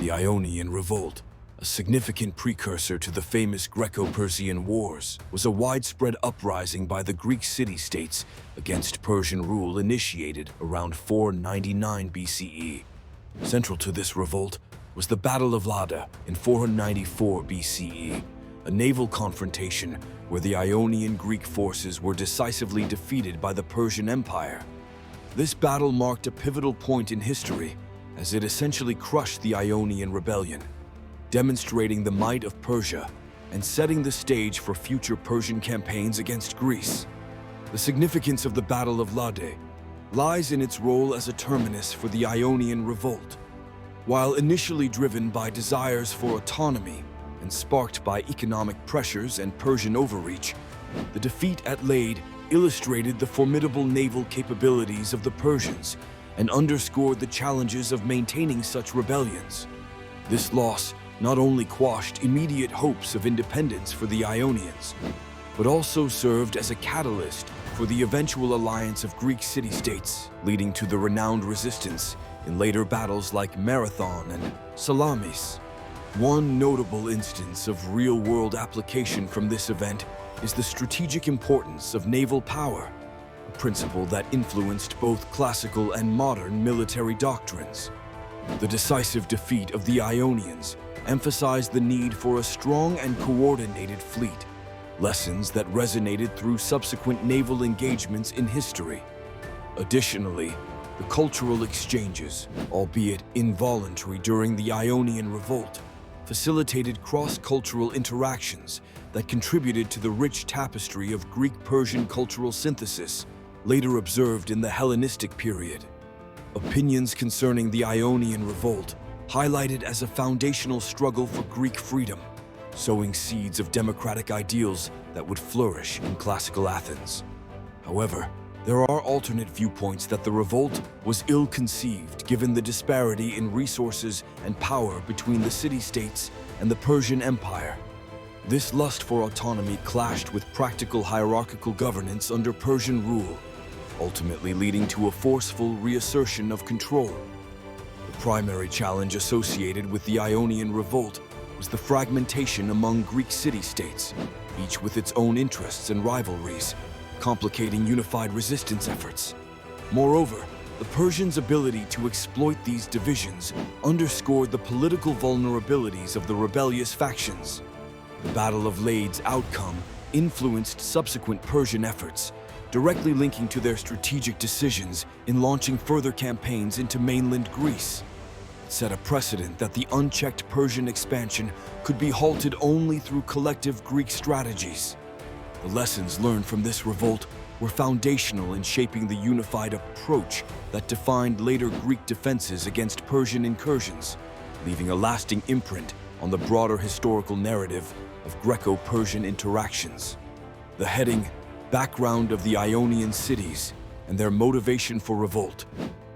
The Ionian Revolt, a significant precursor to the famous Greco-Persian Wars, was a widespread uprising by the Greek city-states against Persian rule initiated around 499 BCE. Central to this revolt was the Battle of Lade in 494 BCE, a naval confrontation where the Ionian Greek forces were decisively defeated by the Persian Empire. This battle marked a pivotal point in history, as it essentially crushed the Ionian rebellion, demonstrating the might of Persia and setting the stage for future Persian campaigns against Greece. The significance of the Battle of Lade lies in its role as a terminus for the Ionian Revolt. While initially driven by desires for autonomy and sparked by economic pressures and Persian overreach, the defeat at Lade illustrated the formidable naval capabilities of the Persians and underscored the challenges of maintaining such rebellions. This loss not only quashed immediate hopes of independence for the Ionians, but also served as a catalyst for the eventual alliance of Greek city-states, leading to the renowned resistance in later battles like Marathon and Salamis. One notable instance of real-world application from this event is the strategic importance of naval power, a principle that influenced both classical and modern military doctrines. The decisive defeat of the Ionians emphasized the need for a strong and coordinated fleet, lessons that resonated through subsequent naval engagements in history. Additionally, the cultural exchanges, albeit involuntary during the Ionian Revolt, facilitated cross-cultural interactions that contributed to the rich tapestry of Greek-Persian cultural synthesis later observed in the Hellenistic period. Opinions concerning the Ionian Revolt highlighted as a foundational struggle for Greek freedom, sowing seeds of democratic ideals that would flourish in classical Athens. However, there are alternate viewpoints that the revolt was ill-conceived given the disparity in resources and power between the city-states and the Persian Empire. This lust for autonomy clashed with practical hierarchical governance under Persian rule, ultimately leading to a forceful reassertion of control. The primary challenge associated with the Ionian Revolt was the fragmentation among Greek city-states, each with its own interests and rivalries, complicating unified resistance efforts. Moreover, the Persians' ability to exploit these divisions underscored the political vulnerabilities of the rebellious factions. The Battle of Lade's outcome influenced subsequent Persian efforts, directly linking to their strategic decisions in launching further campaigns into mainland Greece. It set a precedent that the unchecked Persian expansion could be halted only through collective Greek strategies. The lessons learned from this revolt were foundational in shaping the unified approach that defined later Greek defenses against Persian incursions, leaving a lasting imprint on the broader historical narrative of Greco-Persian interactions. The heading, "Background of the Ionian Cities and Their Motivation for Revolt,"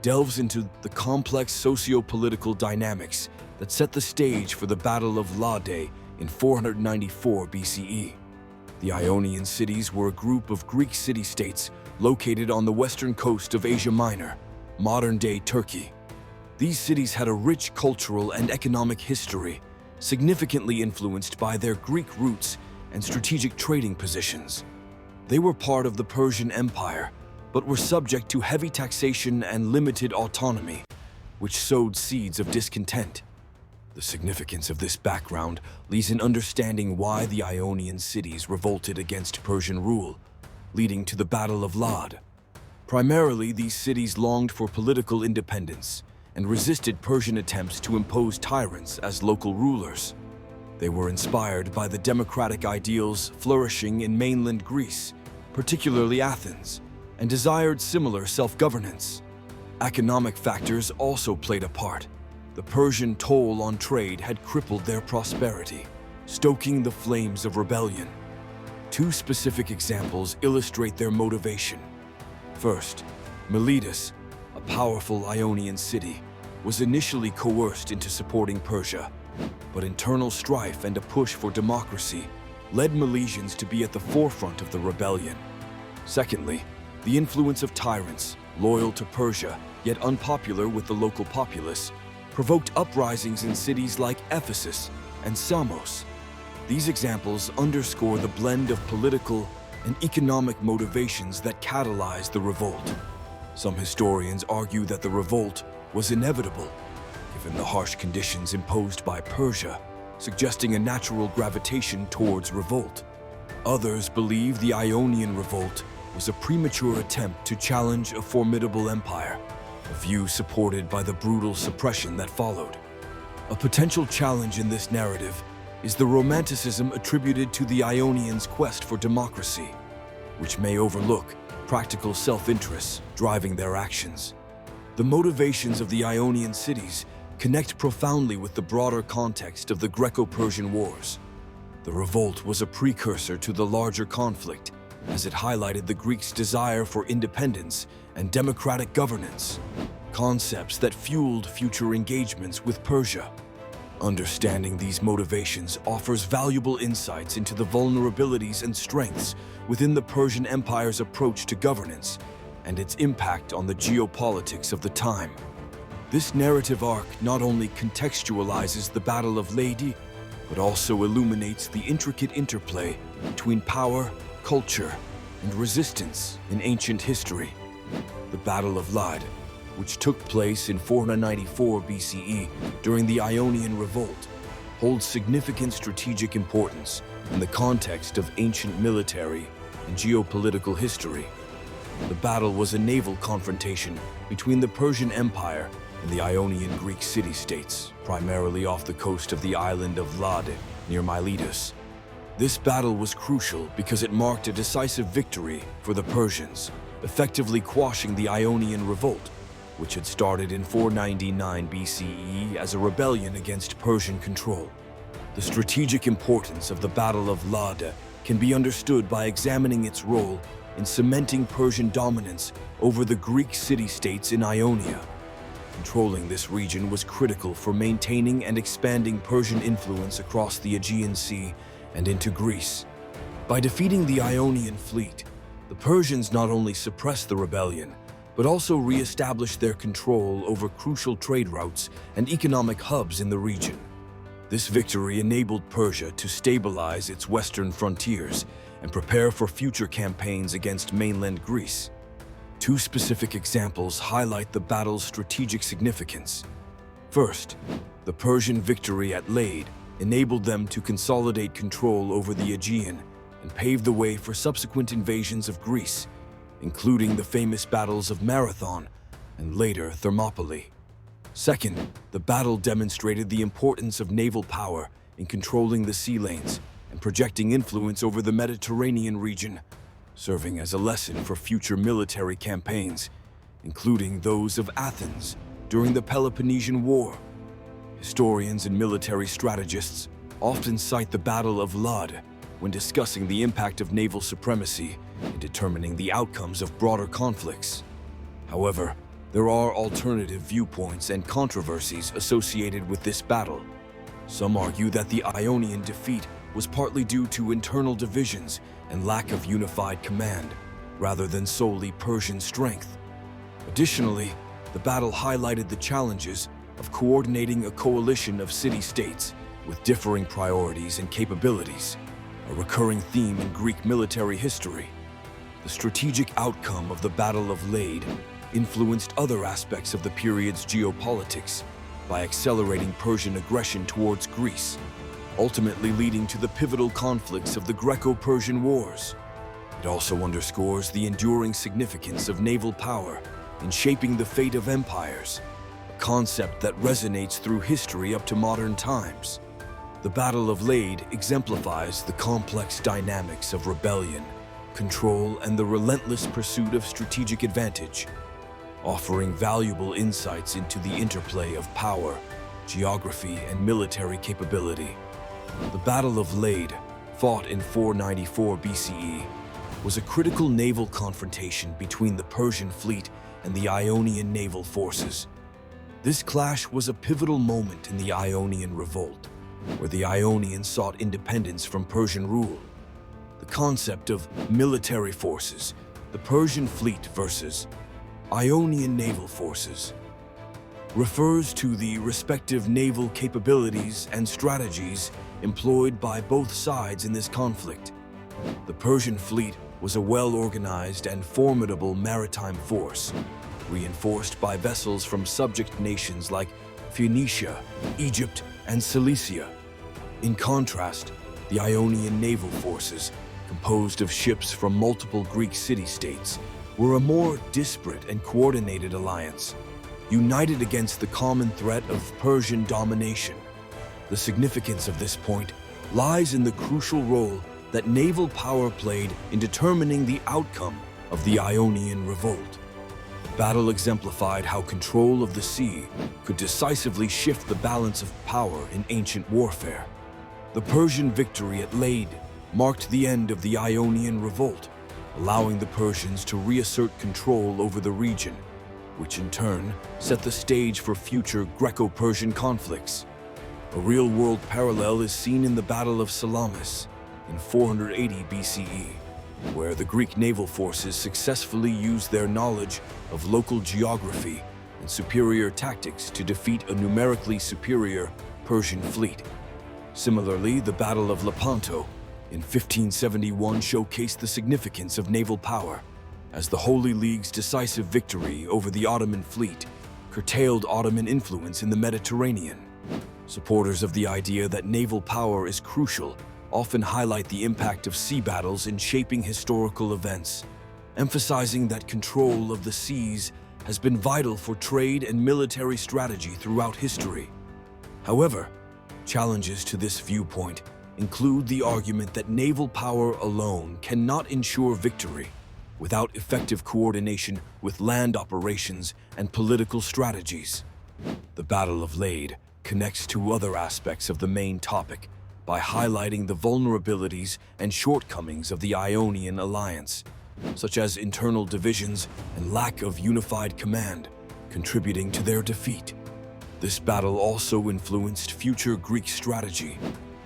delves into the complex socio-political dynamics that set the stage for the Battle of Lade in 494 BCE. The Ionian cities were a group of Greek city-states located on the western coast of Asia Minor, modern-day Turkey. These cities had a rich cultural and economic history, significantly influenced by their Greek roots and strategic trading positions. They were part of the Persian Empire, but were subject to heavy taxation and limited autonomy, which sowed seeds of discontent. The significance of this background lies in understanding why the Ionian cities revolted against Persian rule, leading to the Battle of Lade. Primarily, these cities longed for political independence and resisted Persian attempts to impose tyrants as local rulers. They were inspired by the democratic ideals flourishing in mainland Greece, particularly Athens, and desired similar self-governance. Economic factors also played a part. The Persian toll on trade had crippled their prosperity, stoking the flames of rebellion. Two specific examples illustrate their motivation. First, Miletus, a powerful Ionian city, was initially coerced into supporting Persia, but internal strife and a push for democracy led Milesians to be at the forefront of the rebellion. Secondly, the influence of tyrants, loyal to Persia, yet unpopular with the local populace, provoked uprisings in cities like Ephesus and Samos. These examples underscore the blend of political and economic motivations that catalyzed the revolt. Some historians argue that the revolt was inevitable, given the harsh conditions imposed by Persia, suggesting a natural gravitation towards revolt. Others believe the Ionian Revolt was a premature attempt to challenge a formidable empire, a view supported by the brutal suppression that followed. A potential challenge in this narrative is the romanticism attributed to the Ionians' quest for democracy, which may overlook practical self-interests driving their actions. The motivations of the Ionian cities connect profoundly with the broader context of the Greco-Persian Wars. The revolt was a precursor to the larger conflict, as it highlighted the Greeks' desire for independence and democratic governance, concepts that fueled future engagements with Persia. Understanding these motivations offers valuable insights into the vulnerabilities and strengths within the Persian Empire's approach to governance and its impact on the geopolitics of the time. This narrative arc not only contextualizes the Battle of Lade, but also illuminates the intricate interplay between power, culture, and resistance in ancient history. The Battle of Lade, which took place in 494 BCE during the Ionian Revolt, holds significant strategic importance in the context of ancient military and geopolitical history. The battle was a naval confrontation between the Persian Empire and the Ionian Greek city-states, primarily off the coast of the island of Lade near Miletus. This battle was crucial because it marked a decisive victory for the Persians, effectively quashing the Ionian Revolt, which had started in 499 BCE as a rebellion against Persian control. The strategic importance of the Battle of Lade can be understood by examining its role in cementing Persian dominance over the Greek city-states in Ionia. Controlling this region was critical for maintaining and expanding Persian influence across the Aegean Sea and into Greece. By defeating the Ionian fleet, the Persians not only suppressed the rebellion, but also re-established their control over crucial trade routes and economic hubs in the region. This victory enabled Persia to stabilize its western frontiers and prepare for future campaigns against mainland Greece. Two specific examples highlight the battle's strategic significance. First, the Persian victory at Lade enabled them to consolidate control over the Aegean and pave the way for subsequent invasions of Greece, including the famous battles of Marathon and later Thermopylae. Second, the battle demonstrated the importance of naval power in controlling the sea lanes and projecting influence over the Mediterranean region, serving as a lesson for future military campaigns, including those of Athens during the Peloponnesian War. Historians and military strategists often cite the Battle of Lade when discussing the impact of naval supremacy in determining the outcomes of broader conflicts. However, there are alternative viewpoints and controversies associated with this battle. Some argue that the Ionian defeat was partly due to internal divisions and lack of unified command, rather than solely Persian strength. Additionally, the battle highlighted the challenges of coordinating a coalition of city-states with differing priorities and capabilities, a recurring theme in Greek military history. The strategic outcome of the Battle of Lade influenced other aspects of the period's geopolitics by accelerating Persian aggression towards Greece, ultimately leading to the pivotal conflicts of the Greco-Persian Wars. It also underscores the enduring significance of naval power in shaping the fate of empires, a concept that resonates through history up to modern times. The Battle of Lade exemplifies the complex dynamics of rebellion, control, and the relentless pursuit of strategic advantage, offering valuable insights into the interplay of power, geography, and military capability. The Battle of Lade, fought in 494 BCE, was a critical naval confrontation between the Persian fleet and the Ionian naval forces. This clash was a pivotal moment in the Ionian Revolt, where the Ionians sought independence from Persian rule. The concept of military forces, the Persian fleet versus Ionian naval forces, refers to the respective naval capabilities and strategies employed by both sides in this conflict. The Persian fleet was a well-organized and formidable maritime force, reinforced by vessels from subject nations like Phoenicia, Egypt, and Cilicia. In contrast, the Ionian naval forces, composed of ships from multiple Greek city-states, were a more disparate and coordinated alliance, united against the common threat of Persian domination. The significance of this point lies in the crucial role that naval power played in determining the outcome of the Ionian Revolt. The battle exemplified how control of the sea could decisively shift the balance of power in ancient warfare. The Persian victory at Lade marked the end of the Ionian Revolt, allowing the Persians to reassert control over the region, which in turn set the stage for future Greco-Persian conflicts. A real-world parallel is seen in the Battle of Salamis in 480 BCE, where the Greek naval forces successfully used their knowledge of local geography and superior tactics to defeat a numerically superior Persian fleet. Similarly, the Battle of Lepanto in 1571 showcased the significance of naval power, as the Holy League's decisive victory over the Ottoman fleet curtailed Ottoman influence in the Mediterranean. Supporters of the idea that naval power is crucial often highlight the impact of sea battles in shaping historical events, emphasizing that control of the seas has been vital for trade and military strategy throughout history. However, challenges to this viewpoint include the argument that naval power alone cannot ensure victory without effective coordination with land operations and political strategies. The Battle of Lade connects to other aspects of the main topic by highlighting the vulnerabilities and shortcomings of the Ionian alliance, such as internal divisions and lack of unified command, contributing to their defeat. This battle also influenced future Greek strategy,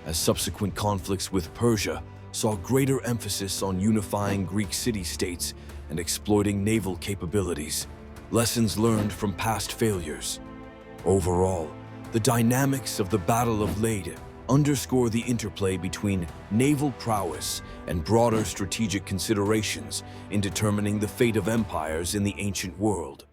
as subsequent conflicts with Persia saw greater emphasis on unifying Greek city-states and exploiting naval capabilities, lessons learned from past failures. Overall, the dynamics of the Battle of Lade underscore the interplay between naval prowess and broader strategic considerations in determining the fate of empires in the ancient world.